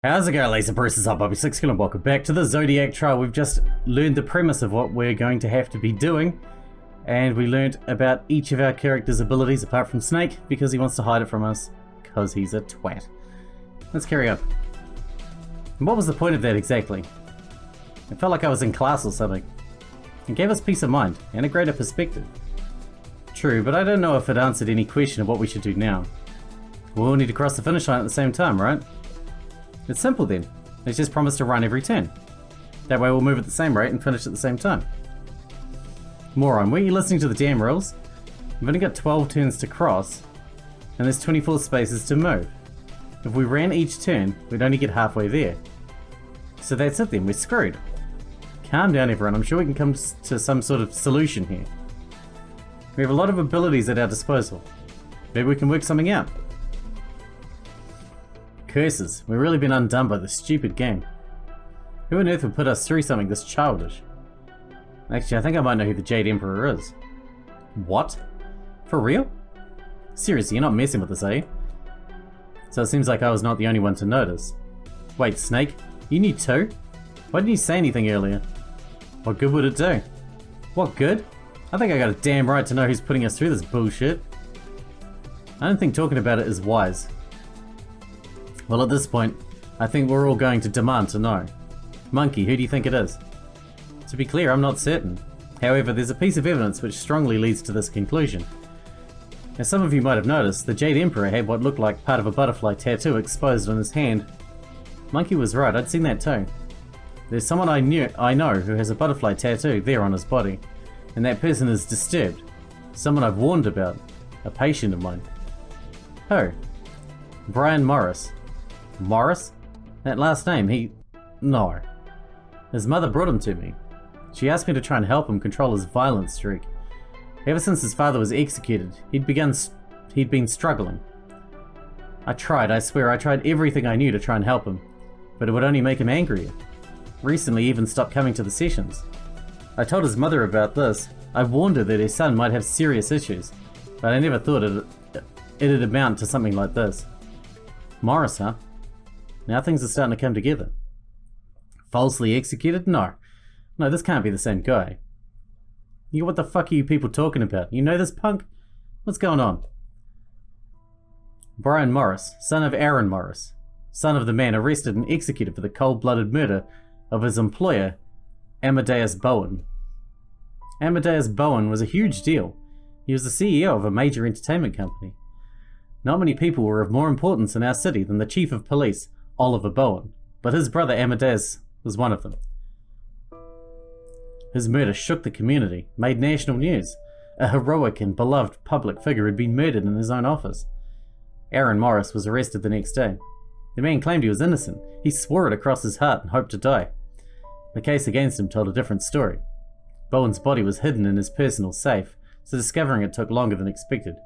How's it going, Laser Bruce? Up, Bobby Sixkilla, and welcome back to the Zodiac Trial. We've just learned the premise of what we're going to have to be doing, and we learned about each of our characters' abilities apart from Snake, because he wants to hide it from us, because he's a twat. Let's carry on. And what was the point of that exactly? It felt like I was in class or something. It gave us peace of mind, and a greater perspective. True, but I don't know if it answered any question of what we should do now. We all need to cross the finish line at the same time, right? It's simple then. Let's just promise to run every turn. That way we'll move at the same rate and finish at the same time. Moron, weren't you listening to the damn rules? We've only got 12 turns to cross, and there's 24 spaces to move. If we ran each turn, we'd only get halfway there. So that's it then, we're screwed. Calm down everyone, I'm sure we can come to some sort of solution here. We have a lot of abilities at our disposal. Maybe we can work something out. Curses, we've really been undone by this stupid game. Who on earth would put us through something this childish? Actually, I think I might know who the Jade Emperor is. What? For real? Seriously, you're not messing with us, eh? So it seems like I was not the only one to notice. Wait, Snake, you knew too? Why didn't you say anything earlier? What good would it do? What good? I think I got a damn right to know who's putting us through this bullshit. I don't think talking about it is wise. Well, at this point, I think we're all going to demand to know. Monkey, who do you think it is? To be clear, I'm not certain. However, there's a piece of evidence which strongly leads to this conclusion. As some of you might have noticed, the Jade Emperor had what looked like part of a butterfly tattoo exposed on his hand. Monkey was right, I'd seen that too. There's someone I know who has a butterfly tattoo there on his body, and that person is disturbed. Someone I've warned about. A patient of mine. Who? Brian Morris. Morris? That last name, No. His mother brought him to me. She asked me to try and help him control his violent streak. Ever since his father was executed, he'd been struggling. I swear I tried everything I knew to try and help him, but it would only make him angrier. Recently he even stopped coming to the sessions. I told his mother about this. I warned her that his son might have serious issues, but I never thought it'd amount to something like this. Morris, huh? Now things are starting to come together. Falsely executed? No, this can't be the same guy. What the fuck are you people talking about? You know this punk? What's going on? Brian Morris, son of Aaron Morris, son of the man arrested and executed for the cold-blooded murder of his employer, Amadeus Bowen. Amadeus Bowen was a huge deal. He was the CEO of a major entertainment company. Not many people were of more importance in our city than the chief of police, Oliver Bowen, but his brother Amadeus was one of them. His murder shook the community, made national news. A heroic and beloved public figure had been murdered in his own office. Aaron Morris was arrested the next day. The man claimed he was innocent. He swore it across his heart and hoped to die. The case against him told a different story. Bowen's body was hidden in his personal safe, so discovering it took longer than expected.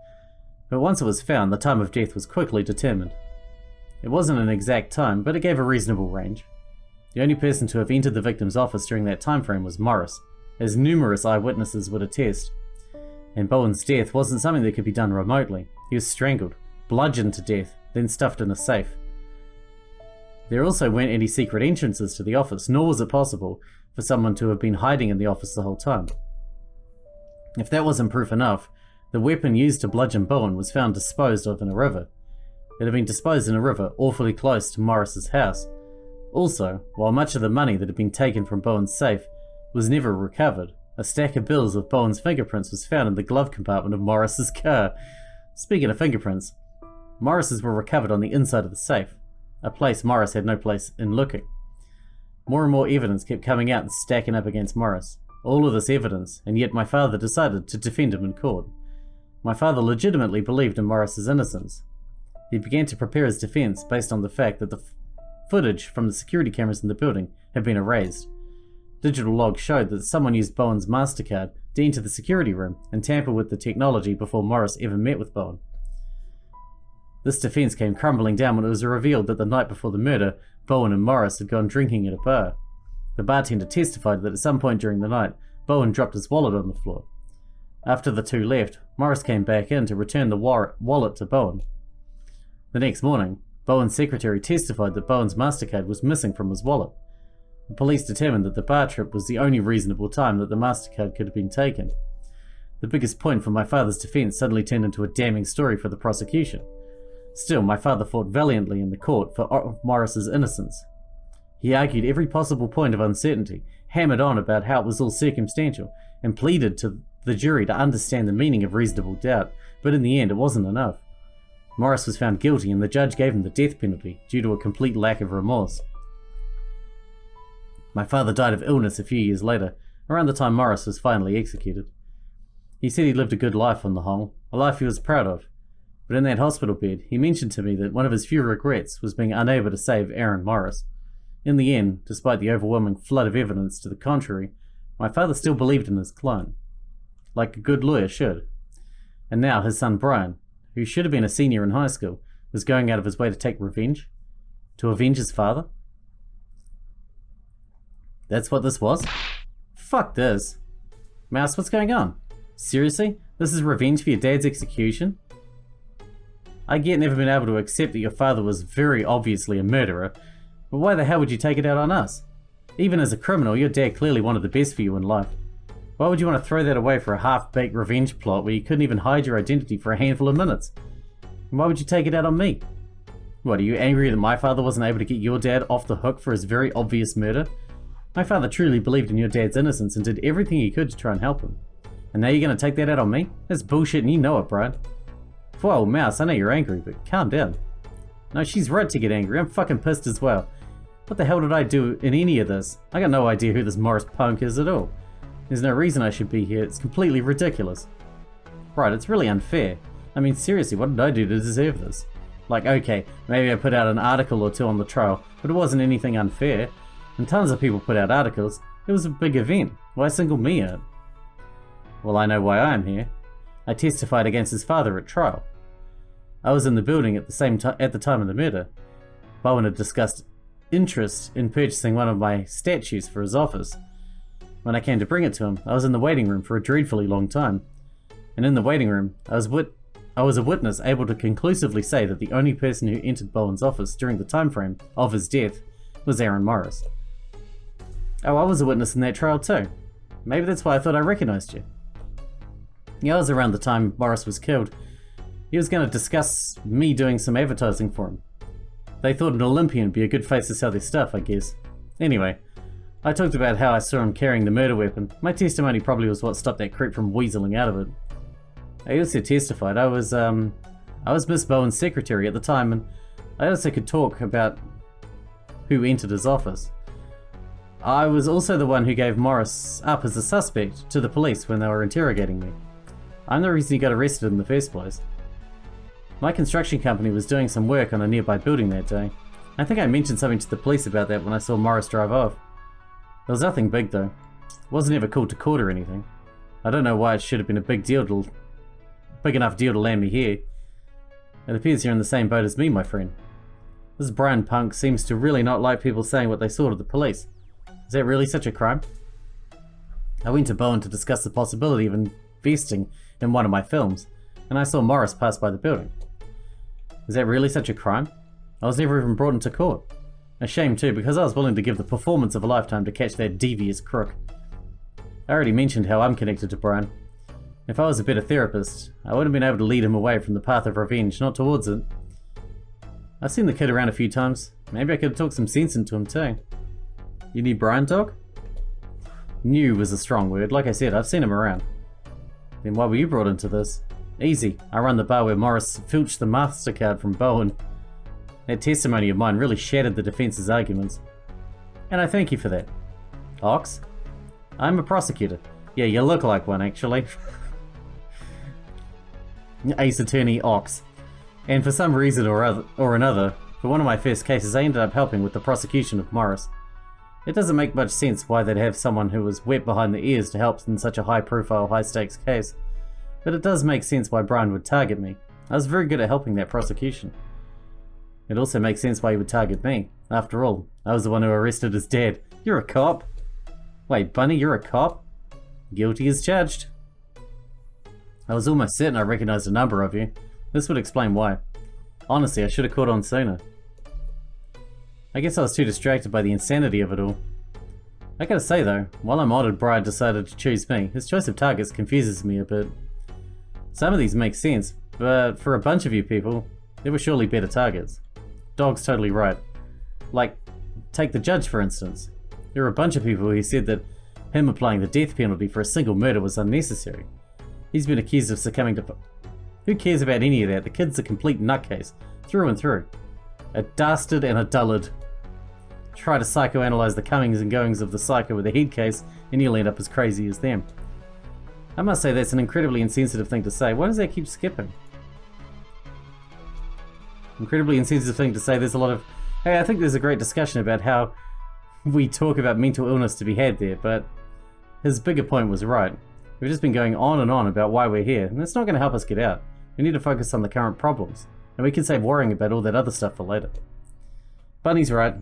But once it was found, the time of death was quickly determined. It wasn't an exact time, but it gave a reasonable range. The only person to have entered the victim's office during that time frame was Morris, as numerous eyewitnesses would attest. And Bowen's death wasn't something that could be done remotely. He was strangled, bludgeoned to death, then stuffed in a safe. There also weren't any secret entrances to the office, nor was it possible for someone to have been hiding in the office the whole time. If that wasn't proof enough, the weapon used to bludgeon Bowen was found disposed of in a river. It had been disposed in a river awfully close to Morris's house. Also, while much of the money that had been taken from Bowen's safe was never recovered, a stack of bills with Bowen's fingerprints was found in the glove compartment of Morris's car. Speaking of fingerprints, Morris's were recovered on the inside of the safe, a place Morris had no place in looking. More and more evidence kept coming out and stacking up against Morris. All of this evidence, and yet my father decided to defend him in court. My father legitimately believed in Morris's innocence. He began to prepare his defense based on the fact that the footage from the security cameras in the building had been erased. Digital logs showed that someone used Bowen's MasterCard to enter the security room and tamper with the technology before Morris ever met with Bowen. This defense came crumbling down when it was revealed that the night before the murder, Bowen and Morris had gone drinking at a bar. The bartender testified that at some point during the night, Bowen dropped his wallet on the floor. After the two left, Morris came back in to return the wallet to Bowen. The next morning, Bowen's secretary testified that Bowen's MasterCard was missing from his wallet. The police determined that the bar trip was the only reasonable time that the MasterCard could have been taken. The biggest point for my father's defense suddenly turned into a damning story for the prosecution. Still, my father fought valiantly in the court for Morris's innocence. He argued every possible point of uncertainty, hammered on about how it was all circumstantial, and pleaded to the jury to understand the meaning of reasonable doubt, but in the end it wasn't enough. Morris was found guilty and the judge gave him the death penalty due to a complete lack of remorse. My father died of illness a few years later, around the time Morris was finally executed. He said he lived a good life on the whole, a life he was proud of. But in that hospital bed, he mentioned to me that one of his few regrets was being unable to save Aaron Morris. In the end, despite the overwhelming flood of evidence to the contrary, my father still believed in his client, like a good lawyer should. And now his son Brian, who should have been a senior in high school, was going out of his way to take revenge? To avenge his father? That's what this was? Fuck this. Mouse, what's going on? Seriously? This is revenge for your dad's execution? I get never been able to accept that your father was very obviously a murderer, but why the hell would you take it out on us? Even as a criminal, your dad clearly wanted the best for you in life. Why would you want to throw that away for a half-baked revenge plot where you couldn't even hide your identity for a handful of minutes? And why would you take it out on me? What, are you angry that my father wasn't able to get your dad off the hook for his very obvious murder? My father truly believed in your dad's innocence and did everything he could to try and help him. And now you're going to take that out on me? That's bullshit and you know it, Brian. Whoa, Mouse, I know you're angry, but calm down. No, she's right to get angry. I'm fucking pissed as well. What the hell did I do in any of this? I got no idea who this Morris punk is at all. There's no reason I should be here. It's completely ridiculous. Right, it's really unfair. I mean, seriously, what did I do to deserve this? Like, okay, maybe I put out an article or two on the trial, but it wasn't anything unfair. And tons of people put out articles. It was a big event. Why single me out? Well, I know why I'm here. I testified against his father at trial. I was in the building at the time of the murder. Bowen had discussed interest in purchasing one of my statues for his office. When I came to bring it to him, I was in the waiting room for a dreadfully long time. And in the waiting room, I was a witness able to conclusively say that the only person who entered Bowen's office during the time frame of his death was Aaron Morris. Oh, I was a witness in that trial too. Maybe that's why I thought I recognized you. Yeah, I was around the time Morris was killed. He was going to discuss me doing some advertising for him. They thought an Olympian would be a good face to sell their stuff, I guess. Anyway, I talked about how I saw him carrying the murder weapon. My testimony probably was what stopped that creep from weaseling out of it. I also testified I was Miss Bowen's secretary at the time, and I also could talk about who entered his office. I was also the one who gave Morris up as a suspect to the police when they were interrogating me. I'm the reason he got arrested in the first place. My construction company was doing some work on a nearby building that day. I think I mentioned something to the police about that when I saw Morris drive off. There was nothing big though. Wasn't ever called to court or anything. I don't know why it should have been a big enough deal to land me here. It appears you're in the same boat as me, my friend. This Brian punk seems to really not like people saying what they saw to the police. Is that really such a crime? I went to Bowen to discuss the possibility of investing in one of my films, and I saw Morris pass by the building. Is that really such a crime? I was never even brought into court. A shame too, because I was willing to give the performance of a lifetime to catch that devious crook. I already mentioned how I'm connected to Brian. If I was a better therapist, I would have been able to lead him away from the path of revenge, not towards it. I've seen the kid around a few times. Maybe I could have talked some sense into him too. You need Brian talk? Knew was a strong word. Like I said, I've seen him around. Then why were you brought into this? Easy. I run the bar where Morris filched the MasterCard from Bowen. That testimony of mine really shattered the defense's arguments. And I thank you for that. Ox? I'm a prosecutor. Yeah, you look like one, actually. Ace Attorney Ox. And for some reason or another, for one of my first cases, I ended up helping with the prosecution of Morris. It doesn't make much sense why they'd have someone who was wet behind the ears to help in such a high-profile, high-stakes case. But it does make sense why Brian would target me. I was very good at helping that prosecution. It also makes sense why he would target me. After all, I was the one who arrested his dad. You're a cop? Wait, Bunny, you're a cop? Guilty as charged. I was almost certain I recognized a number of you. This would explain why. Honestly, I should have caught on sooner. I guess I was too distracted by the insanity of it all. I gotta say though, while I'm honored Brian decided to choose me, his choice of targets confuses me a bit. Some of these make sense, but for a bunch of you people, there were surely better targets. Dog's totally right. Like, take the judge for instance. There were a bunch of people who said that him applying the death penalty for a single murder was unnecessary. He's been accused of succumbing to... Who cares about any of that? The kid's a complete nutcase, through and through. A dastard and a dullard. Try to psychoanalyze the comings and goings of the psycho with a head case, and you'll end up as crazy as them. I must say that's an incredibly insensitive thing to say. Why does that keep skipping? Incredibly insensitive thing to say. There's a lot of... Hey, I think there's a great discussion about how we talk about mental illness to be had there, but his bigger point was right. We've just been going on and on about why we're here, and it's not going to help us get out. We need to focus on the current problems, and we can save worrying about all that other stuff for later. Bunny's right.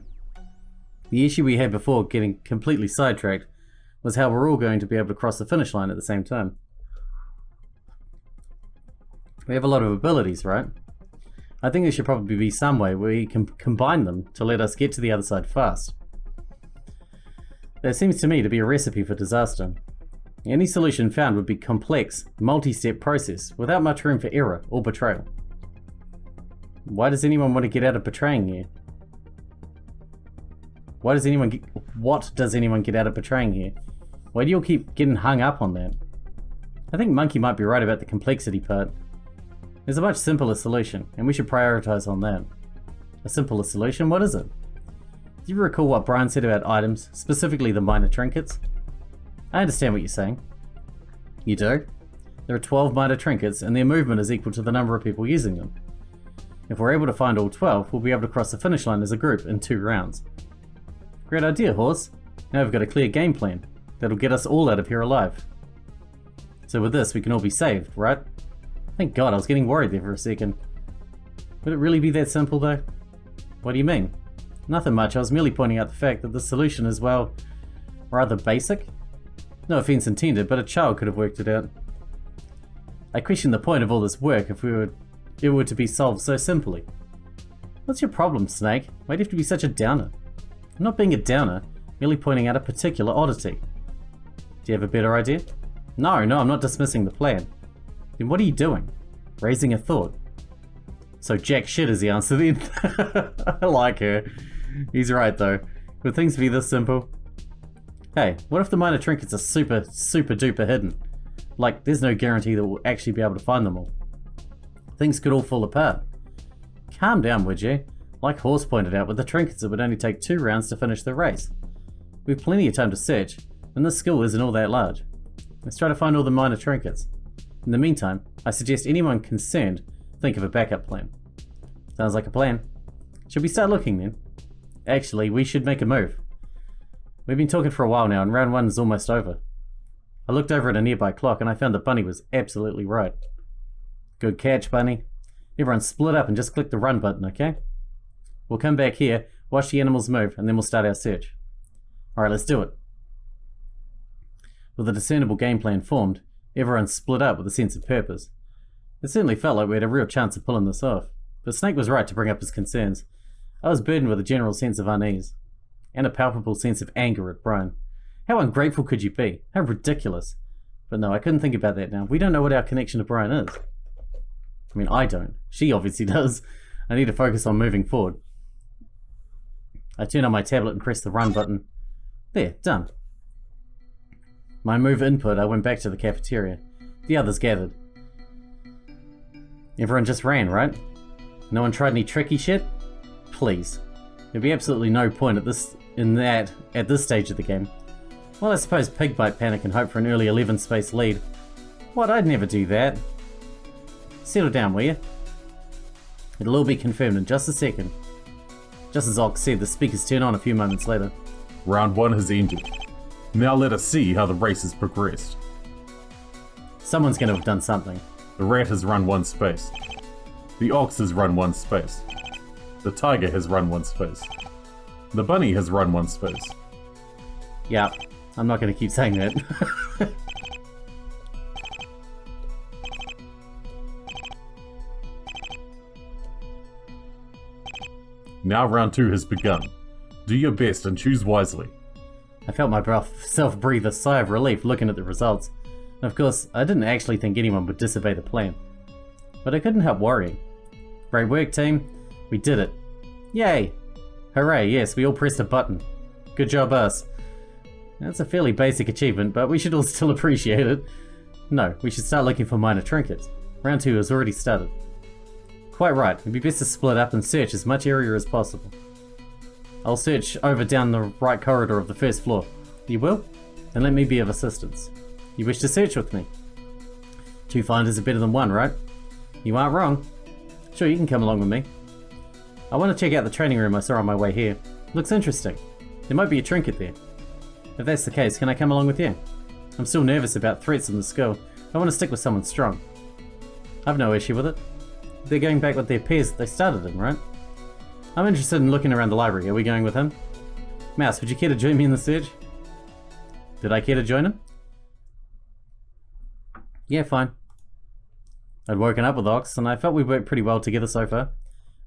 The issue we had before getting completely sidetracked was how we're all going to be able to cross the finish line at the same time. We have a lot of abilities, right? I think there should probably be some way where we can combine them to let us get to the other side fast. That seems to me to be a recipe for disaster. Any solution found would be complex, multi-step process without much room for error or betrayal. Why does anyone want to get out of betraying here? What does anyone get out of betraying here? Why do you all keep getting hung up on that? I think Monkey might be right about the complexity part. There's a much simpler solution, and we should prioritize on that. A simpler solution? What is it? Do you recall what Brian said about items, specifically the minor trinkets? I understand what you're saying. You do? There are 12 minor trinkets, and their movement is equal to the number of people using them. If we're able to find all 12, we'll be able to cross the finish line as a group in 2 rounds. Great idea, Horse. Now we've got a clear game plan that'll get us all out of here alive. So with this, we can all be saved, right? Thank God, I was getting worried there for a second. Would it really be that simple, though? What do you mean? Nothing much, I was merely pointing out the fact that the solution is, well, rather basic. No offense intended, but a child could have worked it out. I question the point of all this work if it were to be solved so simply. What's your problem, Snake? Why do you have to be such a downer? I'm not being a downer, merely pointing out a particular oddity. Do you have a better idea? No, I'm not dismissing the plan. Then what are you doing? Raising a thought. So jack shit is the answer then? I like her. He's right though. Could things be this simple? Hey, what if the minor trinkets are super duper hidden? Like, there's no guarantee that we'll actually be able to find them all. Things could all fall apart. Calm down, would you? Like Horse pointed out, with the trinkets it would only take 2 rounds to finish the race. We've plenty of time to search, and this school isn't all that large. Let's try to find all the minor trinkets. In the meantime, I suggest anyone concerned think of a backup plan. Sounds like a plan. Should we start looking then? Actually, we should make a move. We've been talking for a while now, and round 1 is almost over. I looked over at a nearby clock, and I found that Bunny was absolutely right. Good catch, Bunny. Everyone split up and just click the run button, okay? We'll come back here, watch the animals move, and then we'll start our search. Alright, let's do it. With a discernible game plan formed, everyone split up with a sense of purpose. It certainly felt like we had a real chance of pulling this off, but Snake was right to bring up his concerns. I was burdened with a general sense of unease, and a palpable sense of anger at Brian. How ungrateful could you be? How ridiculous. But no, I couldn't think about that now. We don't know what our connection to Brian is. I mean, I don't. She obviously does. I need to focus on moving forward. I turned on my tablet and pressed the run button. There, done. My move input, I went back to the cafeteria. The others gathered. Everyone just ran, right? No one tried any tricky shit? Please. There'd be absolutely no point at this stage of the game. Well, I suppose Pig might panic and hope for an early 11 space lead. What? I'd never do that. Settle down, will you? It'll all be confirmed in just a second. Just as Ox said, the speakers turn on a few moments later. Round 1 has ended. Now let us see how the race has progressed. Someone's going to have done something. The rat has run 1 space. The ox has run 1 space. The tiger has run 1 space. The bunny has run 1 space. Yeah, I'm not going to keep saying that. Now round 2 has begun. Do your best and choose wisely. I felt myself breathe a sigh of relief looking at the results. And of course, I didn't actually think anyone would disobey the plan. But I couldn't help worrying. Great work, team. We did it. Yay! Hooray, yes, we all pressed a button. Good job, us. That's a fairly basic achievement, but we should all still appreciate it. No, we should start looking for minor trinkets. Round 2 has already started. Quite right, it'd be best to split up and search as much area as possible. I'll search over down the right corridor of the first floor. You will? Then let me be of assistance. You wish to search with me? 2 finders are better than 1, right? You aren't wrong. Sure, you can come along with me. I want to check out the training room I saw on my way here. Looks interesting. There might be a trinket there. If that's the case, can I come along with you? I'm still nervous about threats in the school. I want to stick with someone strong. I've no issue with it. They're going back with their peers that they started in, right? I'm interested in looking around the library. Are we going with him? Mouse, would you care to join me in the search? Did I care to join him? Yeah, fine. I'd woken up with Ox, and I felt we worked pretty well together so far.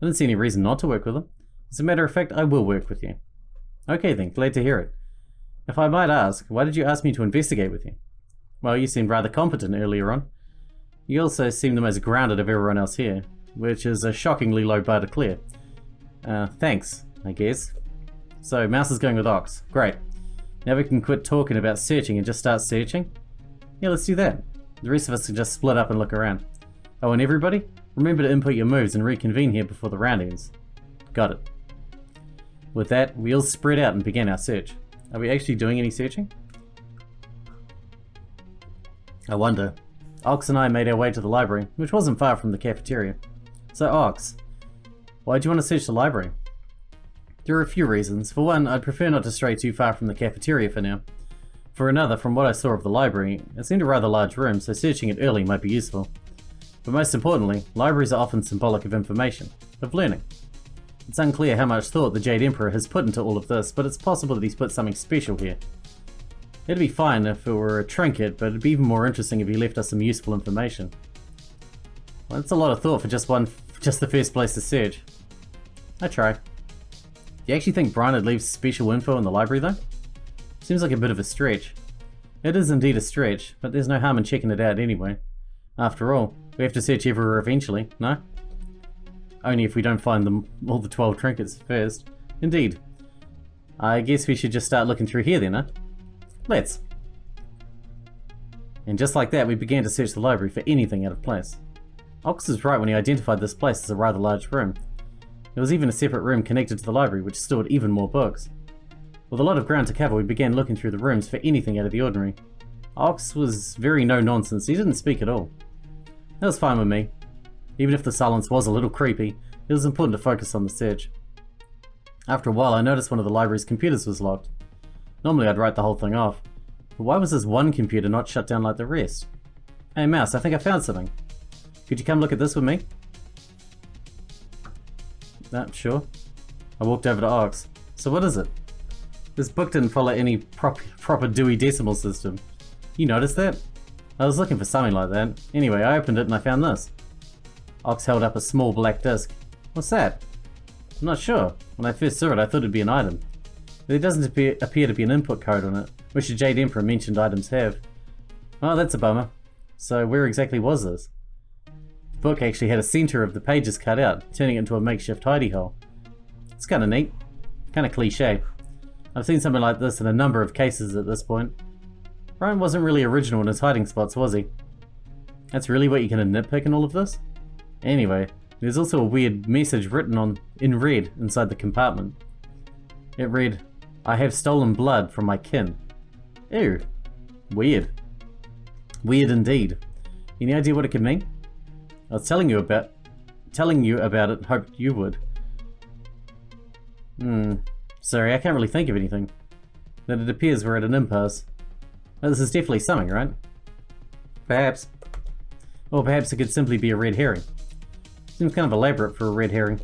I didn't see any reason not to work with him. As a matter of fact, I will work with you. Okay then, glad to hear it. If I might ask, why did you ask me to investigate with you? Well, you seemed rather competent earlier on. You also seem the most grounded of everyone else here, which is a shockingly low bar to clear. Thanks, I guess. So, Mouse is going with Ox. Great. Now we can quit talking about searching and just start searching? Yeah, let's do that. The rest of us can just split up and look around. Oh, and everybody, remember to input your moves and reconvene here before the round ends. Got it. With that, we all spread out and began our search. Are we actually doing any searching? I wonder. Ox and I made our way to the library, which wasn't far from the cafeteria. So Ox, why do you want to search the library? There are a few reasons. For one, I'd prefer not to stray too far from the cafeteria for now. For another, from what I saw of the library, it seemed a rather large room, so searching it early might be useful. But most importantly, libraries are often symbolic of information, of learning. It's unclear how much thought the Jade Emperor has put into all of this, but it's possible that he's put something special here. It'd be fine if it were a trinket, but it'd be even more interesting if he left us some useful information. Well, that's a lot of thought for just the first place to search. I try. Do you actually think Brian would leave special info in the library though? Seems like a bit of a stretch. It is indeed a stretch, but there's no harm in checking it out anyway. After all, we have to search everywhere eventually, no? Only if we don't find all the 12 trinkets first. Indeed. I guess we should just start looking through here then, huh? Let's. And just like that, we began to search the library for anything out of place. Ox was right when he identified this place as a rather large room. There was even a separate room connected to the library which stored even more books. With a lot of ground to cover, we began looking through the rooms for anything out of the ordinary. Ox was very no-nonsense, he didn't speak at all. That was fine with me. Even if the silence was a little creepy, it was important to focus on the search. After a while, I noticed one of the library's computers was locked. Normally I'd write the whole thing off, but why was this one computer not shut down like the rest? Hey Mouse, I think I found something. Could you come look at this with me? Sure. I walked over to Ox. So what is it? This book didn't follow any proper Dewey Decimal System. You noticed that? I was looking for something like that. Anyway, I opened it and I found this. Ox held up a small black disc. What's that? I'm not sure. When I first saw it, I thought it'd be an item. There doesn't appear to be an input code on it, which the Jade Emperor mentioned items have. Oh, that's a bummer. So where exactly was this? The book actually had a center of the pages cut out, turning it into a makeshift hidey hole. It's kinda neat. Kinda cliche. I've seen something like this in a number of cases at this point. Brian wasn't really original in his hiding spots, was he? That's really what you're gonna nitpick in all of this? Anyway, there's also a weird message written in red inside the compartment. It read, "I have stolen blood from my kin." Ew. Weird. Weird indeed. Any idea what it could mean? I was telling you about it, hoped you would. Sorry, I can't really think of anything. But it appears we're at an impasse. Well, this is definitely something, right? Perhaps. Or perhaps it could simply be a red herring. Seems kind of elaborate for a red herring.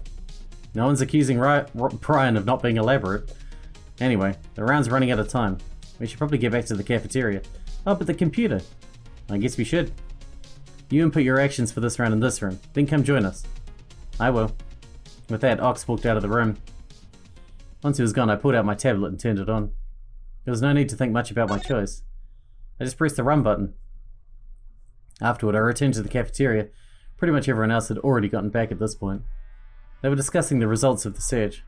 No one's accusing Brian of not being elaborate. Anyway, the round's running out of time. We should probably get back to the cafeteria. Oh, but the computer. I guess we should. You input your actions for this round in this room, then come join us. I will. With that, Ox walked out of the room. Once he was gone, I pulled out my tablet and turned it on. There was no need to think much about my choice. I just pressed the run button. Afterward, I returned to the cafeteria. Pretty much everyone else had already gotten back at this point. They were discussing the results of the search.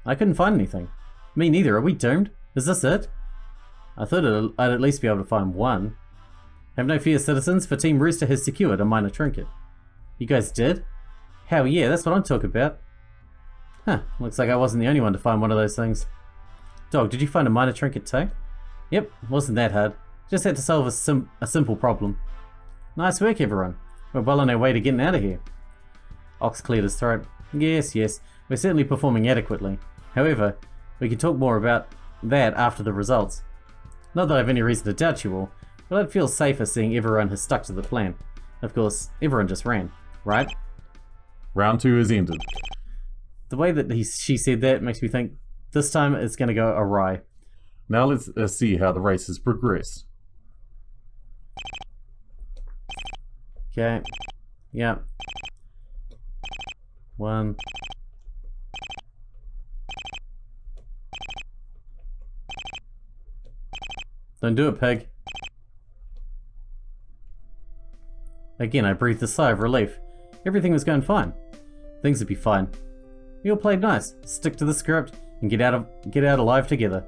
I couldn't find anything. Me neither. Are we doomed? Is this it? I thought I'd at least be able to find one. Have no fear, citizens, for Team Rooster has secured a minor trinket. You guys did? Hell yeah, that's what I'm talking about. Huh, looks like I wasn't the only one to find one of those things. Dog, did you find a minor trinket too? Yep, wasn't that hard. Just had to solve a simple problem. Nice work, everyone. We're well on our way to getting out of here. Ox cleared his throat. Yes, we're certainly performing adequately. However, we can talk more about that after the results. Not that I have any reason to doubt you all, but I'd feel safer seeing everyone has stuck to the plan. Of course, everyone just ran, right? Round 2 is ended. The way that she said that makes me think this time it's going to go awry. Now let's see how the race has progressed. Okay. Yeah. 1. Don't do it, pig. Again, I breathed a sigh of relief. Everything was going fine. Things would be fine. We all played nice. Stick to the script and get out alive together.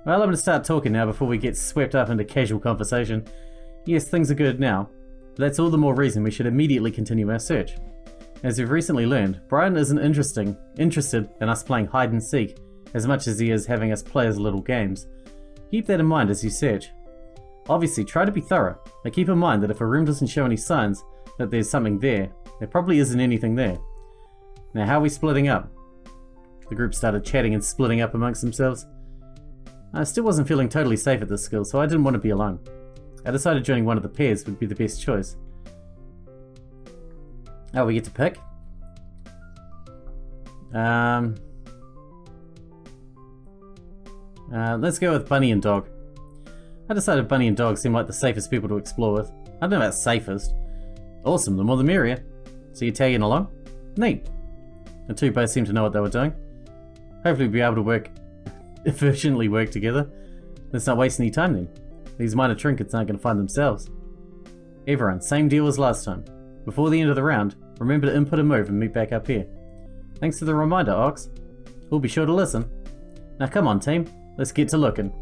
Well, I'm going to start talking now before we get swept up into casual conversation. Yes, things are good now, but that's all the more reason we should immediately continue our search. As we've recently learned, Brian isn't interested in us playing hide and seek as much as he is having us play his little games. Keep that in mind as you search. Obviously, try to be thorough, but keep in mind that if a room doesn't show any signs that there's something there probably isn't anything there. Now, how are we splitting up? The group started chatting and splitting up amongst themselves. I still wasn't feeling totally safe at this school, so I didn't want to be alone. I decided joining one of the pairs would be the best choice. Oh, we get to pick? Let's go with Bunny and Dog. I decided Bunny and Dog seem like the safest people to explore with. I don't know about safest. Awesome, the more the merrier. So you're tagging along? Neat. The two both seem to know what they were doing. Hopefully we'll be able to efficiently work together. Let's not waste any time then. These minor trinkets aren't going to find themselves. Everyone, same deal as last time. Before the end of the round, remember to input a move and meet back up here. Thanks for the reminder, Ox. We'll be sure to listen. Now come on, team. Let's get to looking.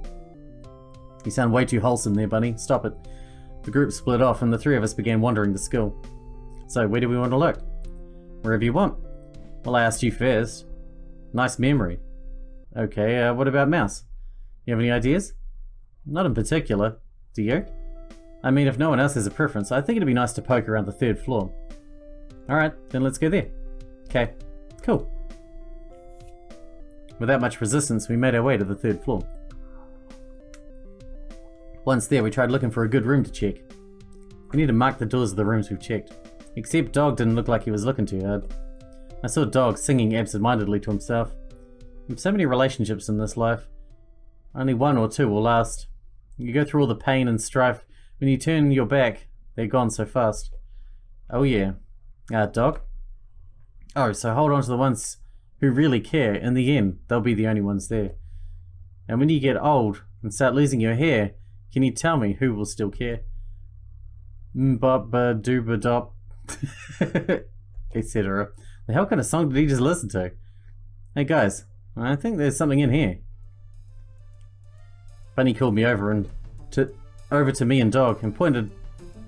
You sound way too wholesome there, Bunny. Stop it. The group split off and the three of us began wandering the school. So, where do we want to look? Wherever you want. Well, I asked you first. Nice memory. Okay, what about Mouse? You have any ideas? Not in particular. Do you? I mean, if no one else has a preference, I think it'd be nice to poke around the 3rd floor. Alright, then let's go there. Okay, cool. Without much resistance, we made our way to the 3rd floor. Once there, we tried looking for a good room to check. We need to mark the doors of the rooms we've checked. Except Dog didn't look like he was looking too hard. I saw Dog singing absent-mindedly to himself. With so many relationships in this life, only 1 or 2 will last. You go through all the pain and strife. When you turn your back, they're gone so fast. Oh yeah. Dog? Oh, so hold on to the ones who really care. In the end, they'll be the only ones there. And when you get old and start losing your hair, can you tell me who will still care? Mbop-ba-dooba-dop, etc. The hell kind of song did he just listen to? Hey guys, I think there's something in here. Bunny called me over to me and Dog and pointed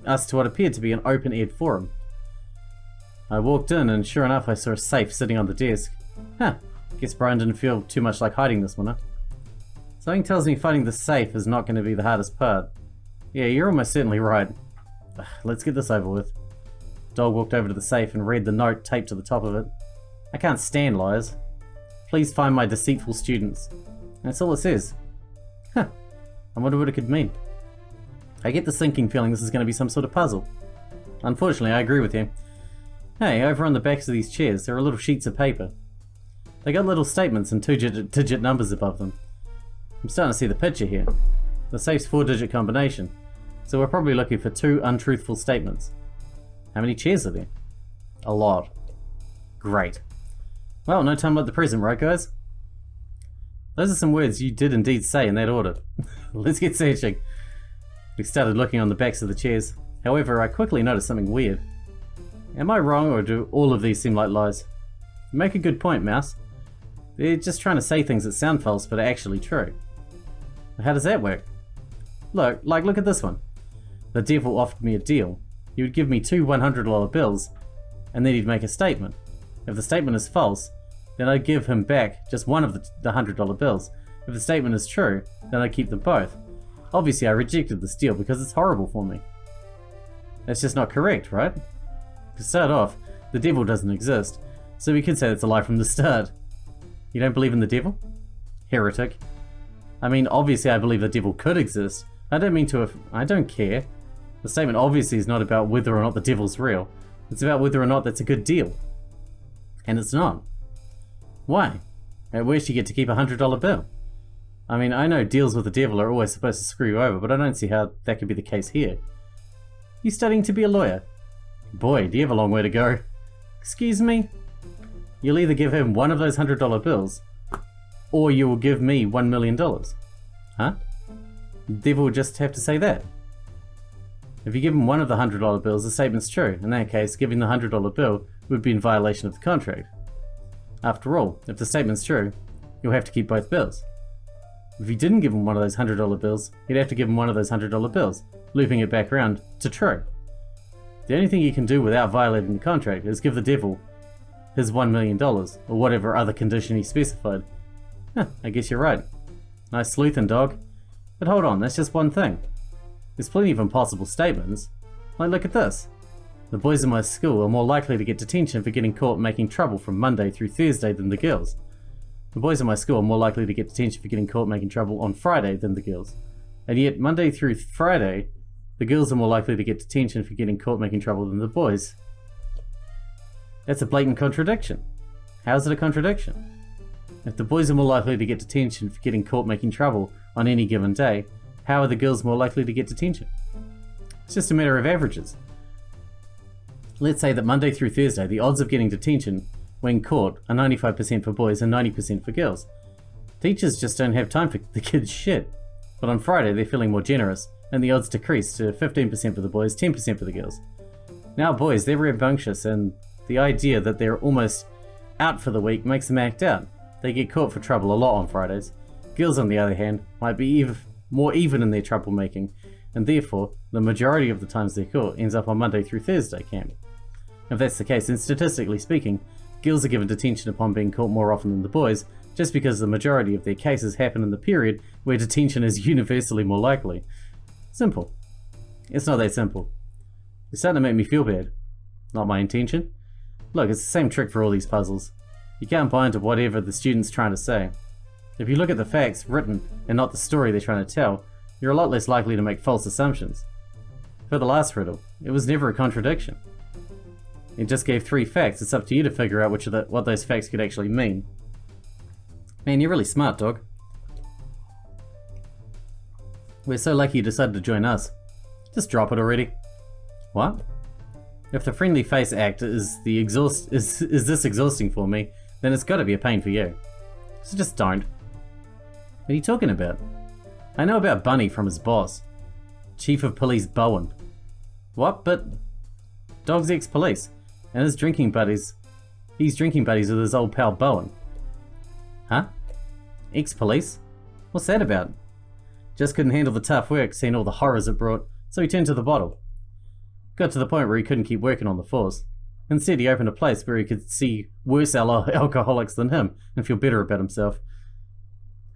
us to what appeared to be an open-aired forum. I walked in and sure enough I saw a safe sitting on the desk. Huh, guess Brian didn't feel too much like hiding this one, huh? Something tells me finding the safe is not going to be the hardest part. Yeah, you're almost certainly right. Let's get this over with. Dog walked over to the safe and read the note taped to the top of it. I can't stand liars. Please find my deceitful students. That's all it says. Huh, I wonder what it could mean. I get the sinking feeling this is going to be some sort of puzzle. Unfortunately, I agree with you. Hey, over on the backs of these chairs, there are little sheets of paper. They got little statements and two-digit numbers above them. I'm starting to see the picture here. The safe's 4-digit combination, so we're probably looking for 2 untruthful statements. How many chairs are there? A lot. Great. Well, no time like the present, right guys? Those are some words you did indeed say in that order. Let's get searching. We started looking on the backs of the chairs. However, I quickly noticed something weird. Am I wrong, or do all of these seem like lies? You make a good point, Mouse. They're just trying to say things that sound false but are actually true. How does that work? Look at this one. The devil offered me a deal. He would give me 2 $100 bills, and then he'd make a statement. If the statement is false, then I'd give him back just one of the $100 bills. If the statement is true, then I'd keep them both. Obviously, I rejected this deal because it's horrible for me. That's just not correct, right? To start off, the devil doesn't exist, so we could say it's a lie from the start. You don't believe in the devil? Heretic. I mean, obviously I believe the devil could exist. I don't care. The statement obviously is not about whether or not the devil's real. It's about whether or not that's a good deal. And it's not. Why? At worst you get to keep a $100 bill. I mean, I know deals with the devil are always supposed to screw you over, but I don't see how that could be the case here. You studying to be a lawyer? Boy, do you have a long way to go. Excuse me? You'll either give him one of those $100 bills, or you will give me $1 million. Huh? The devil would just have to say that. If you give him one of the $100 bills, the statement's true. In that case, giving the $100 bill would be in violation of the contract. After all, if the statement's true, you'll have to keep both bills. If you didn't give him one of those $100 bills, you'd have to give him one of those $100 bills, looping it back around to true. The only thing you can do without violating the contract is give the devil his $1 million, or whatever other condition he specified. Huh, I guess you're right. Nice sleuthing, dog. But hold on, that's just one thing. There's plenty of impossible statements. Like, look at this. The boys in my school are more likely to get detention for getting caught making trouble from Monday through Thursday than the girls. The boys in my school are more likely to get detention for getting caught making trouble on Friday than the girls. And yet, Monday through Friday, the girls are more likely to get detention for getting caught making trouble than the boys. That's a blatant contradiction. How is it a contradiction? If the boys are more likely to get detention for getting caught making trouble on any given day, how are the girls more likely to get detention? It's just a matter of averages. Let's say that Monday through Thursday, the odds of getting detention when caught are 95% for boys and 90% for girls. Teachers just don't have time for the kids' shit. But on Friday, they're feeling more generous, and the odds decrease to 15% for the boys, 10% for the girls. Now boys, they're rambunctious, and the idea that they're almost out for the week makes them act out. They get caught for trouble a lot on Fridays. Girls, on the other hand, might be more even in their troublemaking, and therefore, the majority of the times they're caught ends up on Monday through Thursday camp. If that's the case, then statistically speaking, girls are given detention upon being caught more often than the boys, just because the majority of their cases happen in the period where detention is universally more likely. Simple. It's not that simple. You're starting to make me feel bad. Not my intention. Look, it's the same trick for all these puzzles. You can't buy into whatever the student's trying to say. If you look at the facts written and not the story they're trying to tell, you're a lot less likely to make false assumptions. For the last riddle, it was never a contradiction. It just gave 3 facts. It's up to you to figure out what those facts could actually mean. Man, you're really smart, dog. We're so lucky you decided to join us. Just drop it already. What? If the friendly face act is this exhausting for me, then it's gotta be a pain for you. So just don't. What are you talking about? I know about Bunny from his boss, Chief of Police Bowen. What? But Dog's ex-police, and he's drinking buddies with his old pal Bowen. Huh? Ex-police? What's that about? Just couldn't handle the tough work, seeing all the horrors it brought, so he turned to the bottle. Got to the point where he couldn't keep working on the force. Instead, he opened a place where he could see worse alcoholics than him and feel better about himself.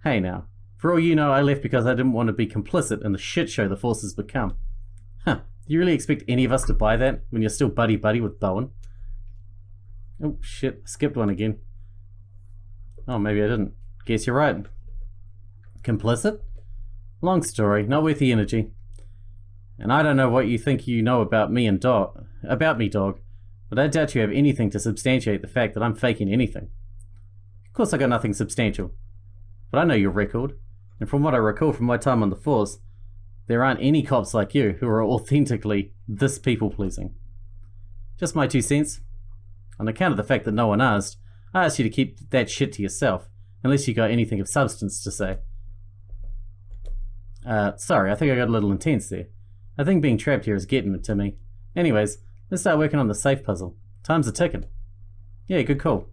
Hey now, for all you know, I left because I didn't want to be complicit in the shit show the force has become. Huh, do you really expect any of us to buy that when you're still buddy-buddy with Bowen? Oh shit, I skipped one again. Oh, maybe I didn't. Guess you're right. Complicit? Long story, not worth the energy. And I don't know what you think you know about me, dog, but I doubt you have anything to substantiate the fact that I'm faking anything. Of course I got nothing substantial, but I know your record, and from what I recall from my time on the force, there aren't any cops like you who are authentically this people-pleasing. Just my 2 cents. On account of the fact that no one asked, I asked you to keep that shit to yourself, Unless you got anything of substance to say. Sorry, I think I got a little intense there. I think being trapped here is getting to me. Anyways, let's start working on the safe puzzle. Time's a ticking. Yeah, good call.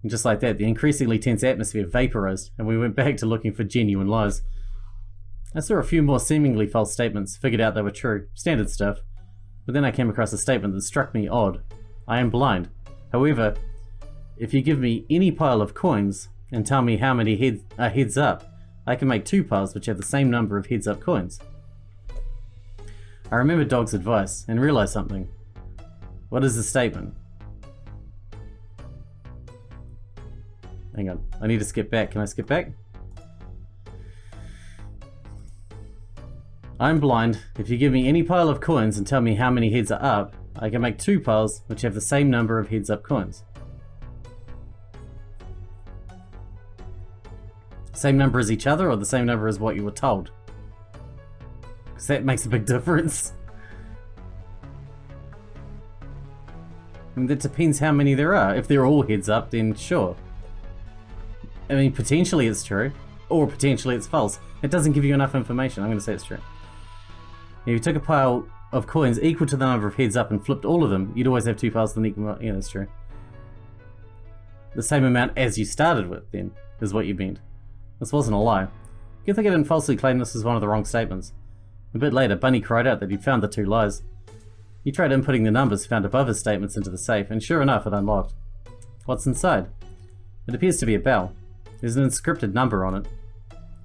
And just like that, the increasingly tense atmosphere vaporized, and we went back to looking for genuine lies. I saw a few more seemingly false statements, figured out they were true, standard stuff. But then I came across a statement that struck me odd. I am blind. However, if you give me any pile of coins and tell me how many are heads up, I can make 2 piles which have the same number of heads up coins. I remembered Dog's advice and realized something. What is the statement? Hang on, I need to skip back. Can I skip back? I'm blind. If you give me any pile of coins and tell me how many heads are up, I can make 2 piles which have the same number of heads up coins. Same number as each other or the same number as what you were told? Because that makes a big difference. I mean, that depends how many there are. If they're all heads up, then sure. I mean, potentially it's true, or potentially it's false. It doesn't give you enough information. I'm going to say it's true. If you took a pile of coins equal to the number of heads up and flipped all of them, you'd always have 2 piles of the equal. Yeah, that's true. The same amount as you started with, then, is what you meant. This wasn't a lie. Good thing I didn't falsely claim this was one of the wrong statements. A bit later, Bunny cried out that he'd found the 2 lies. He tried inputting the numbers found above his statements into the safe, and sure enough, it unlocked. What's inside? It appears to be a bell. There's an inscripted number on it.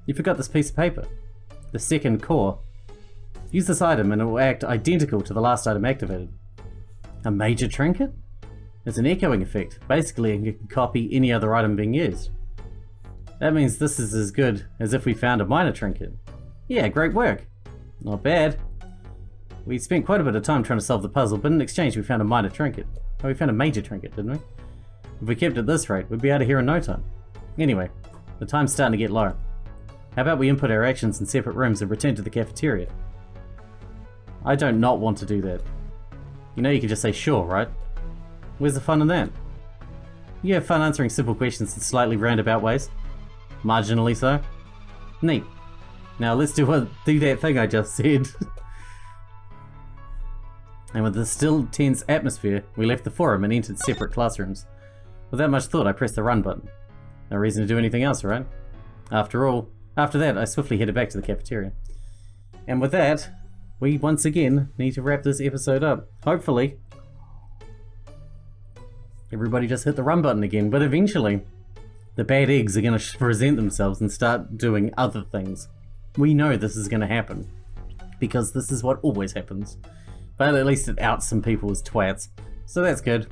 You forgot this piece of paper. The second core. Use this item and it will act identical to the last item activated. A major trinket? It's an echoing effect. Basically, you can copy any other item being used. That means this is as good as if we found a minor trinket. Yeah, great work. Not bad. We spent quite a bit of time trying to solve the puzzle, but in exchange we found a minor trinket. Oh, we found a major trinket, didn't we? If we kept at this rate, we'd be out of here in no time. Anyway, the time's starting to get low. How about we input our actions in separate rooms and return to the cafeteria? I don't not want to do that. You know you can just say sure, right? Where's the fun in that? You have fun answering simple questions in slightly roundabout ways. Marginally so. Neat. Now let's do that thing I just said. And with the still tense atmosphere, we left the forum and entered separate classrooms. Without much thought, I pressed the run button. No reason to do anything else, right? After that, I swiftly headed back to the cafeteria. And with that, we once again need to wrap this episode up. Hopefully, everybody just hit the run button again, but eventually, the bad eggs are going to present themselves and start doing other things. We know this is going to happen, because this is what always happens. But at least it outs some people as twats, so that's good.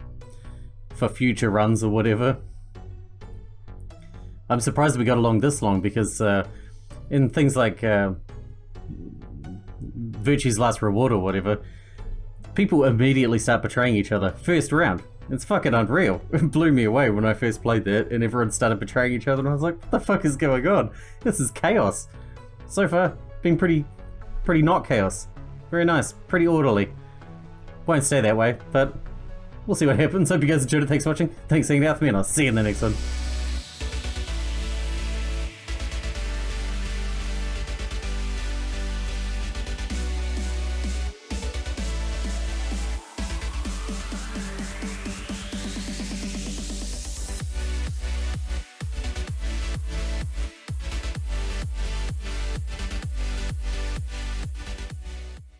For future runs or whatever. I'm surprised we got along this long, because in things like Virtue's Last Reward or whatever, people immediately start betraying each other. First round. It's fucking unreal. It blew me away when I first played that and everyone started betraying each other and I was like, what the fuck is going on? This is chaos. So far, been pretty not chaos. Very nice. Pretty orderly. Won't stay that way, but we'll see what happens. Hope you guys enjoyed it. Thanks for watching. Thanks for hanging out with me and I'll see you in the next one.